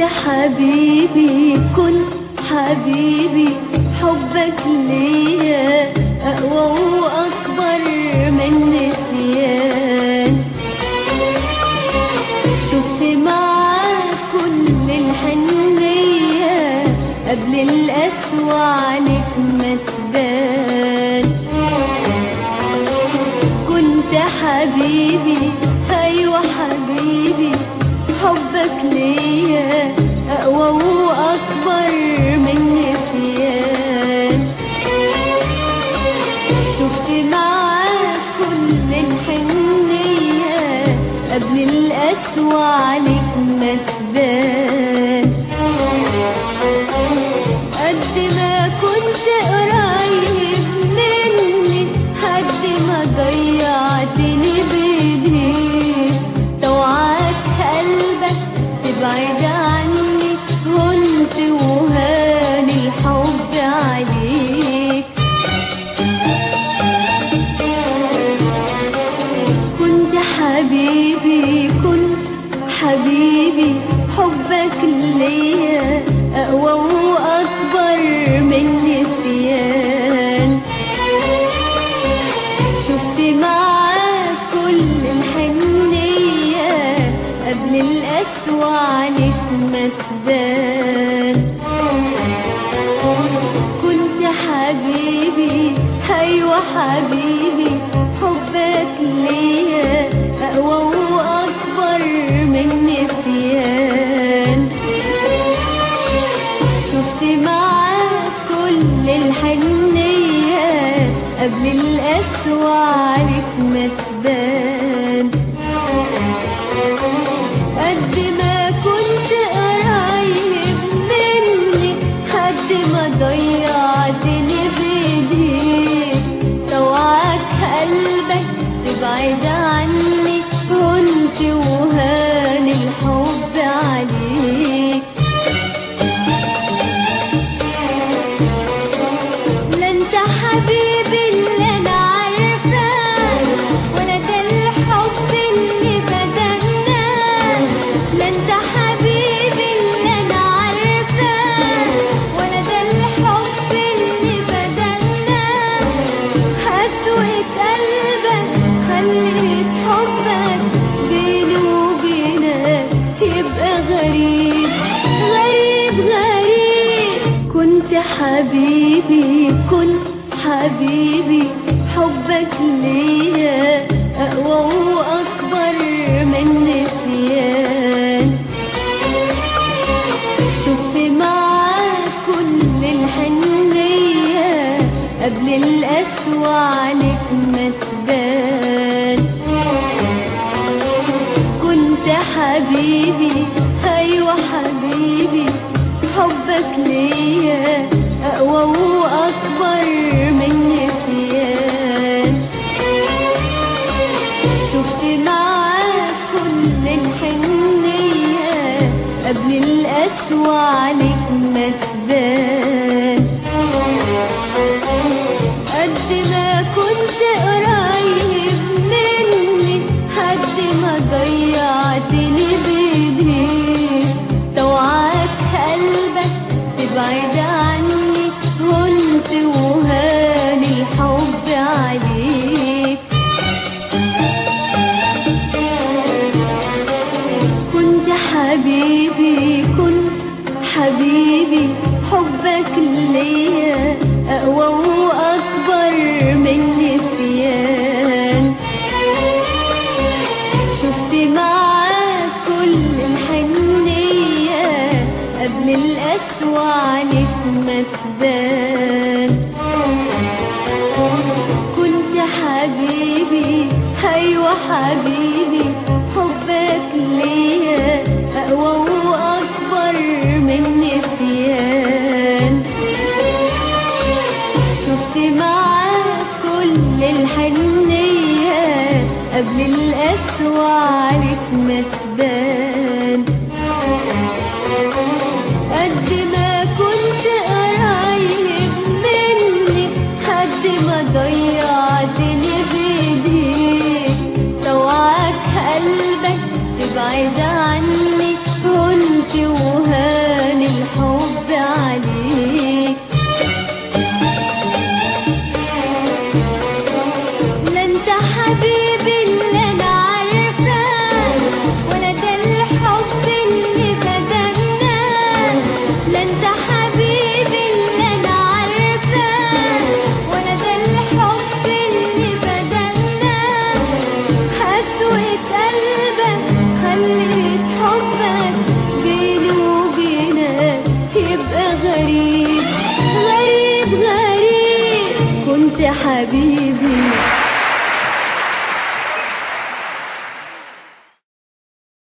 حبيبي كنت حبيبي، حبك ليا أقوى وأكبر من نسيان. شفت معاك كل الحنية قبل القسوة عليك ما تبان. كنت حبيبي أيوة حبيبي، حبك ليا أقوى وأكبر من نسيان. شفت معاك كل الحنية قبل القسوة عليك ما تبان. قد ما كنت قريب مني، قد ما ضيعتني بايديك. توعاك قلبك تبعد عني، هنت وهاني الحب عليك. كنت حبيبي كنت حبيبي، حبك ليا أقوى وأكبر من نسيان. شفت معاك كل الحنية قبل القسوة عليك ما تبان. كنت حبيبي أيوة حبيبي، حبك ليا أقوى وأكبر من نسيان. شفت معاك كل الحنية قبل القسوة عليك ما تبان. قد ما كنت قريب مني، قد ما ضيعتني بايديك. توعاك قلبك تبعد عني، كنت وهاني الحب عليك. لا انت حبيبي اللي انا عارفاه، ولا ده الحب اللي بدلنا. لا انت حبيبي اللي انا عارفاه، ولا ده الحب اللي بدلنا. قسوة قلبك خليت حبك بيني وبينك يبقى غريب غريب غريب. كنت حبيبي كنت حبيبي، حبك ليا أقوى وأكبر من نسيان. شفت معاك كل الحنية قبل القسوة عليك ما تبان. كنت حبيبي أيوة حبيبي، حبك ليا أقوى وأكبر من نسيان. شفت معاك كل الحنية قبل القسوة عليك ما تبان. قد ما كنت قريب مني، قد ما ضيعتني بايديك. توعاك قلبك تبعد عني، هنت وهاني الحب عليك. كنت حبيبي كنت حبيبي، حبك ليا أقوى وأكبر من نسيان. شفت معاك كل الحنية قبل القسوة عليك ما تبان. كنت حبيبي أيوة حبيبي، حبك ليا أقوى وأكبر من نسيان. شفت معاك كل الحنية قبل القسوة عليك ما تبان. قد ما كنت قريب مني، قد ما ضيعتني بايديك. توعاك قلبك تبعد عني، كنت وهان الحب عليك. لا انت حبيبي اللي انا عارفاه، ولا ده الحب اللي بدلنا. لا انت حبيبي اللي انا عارفاه، ولا ده الحب اللي بدلنا. قسوة قلبك خليت حبك بيني وبينك يبقى غريب غريب غريب. كنت حبيبي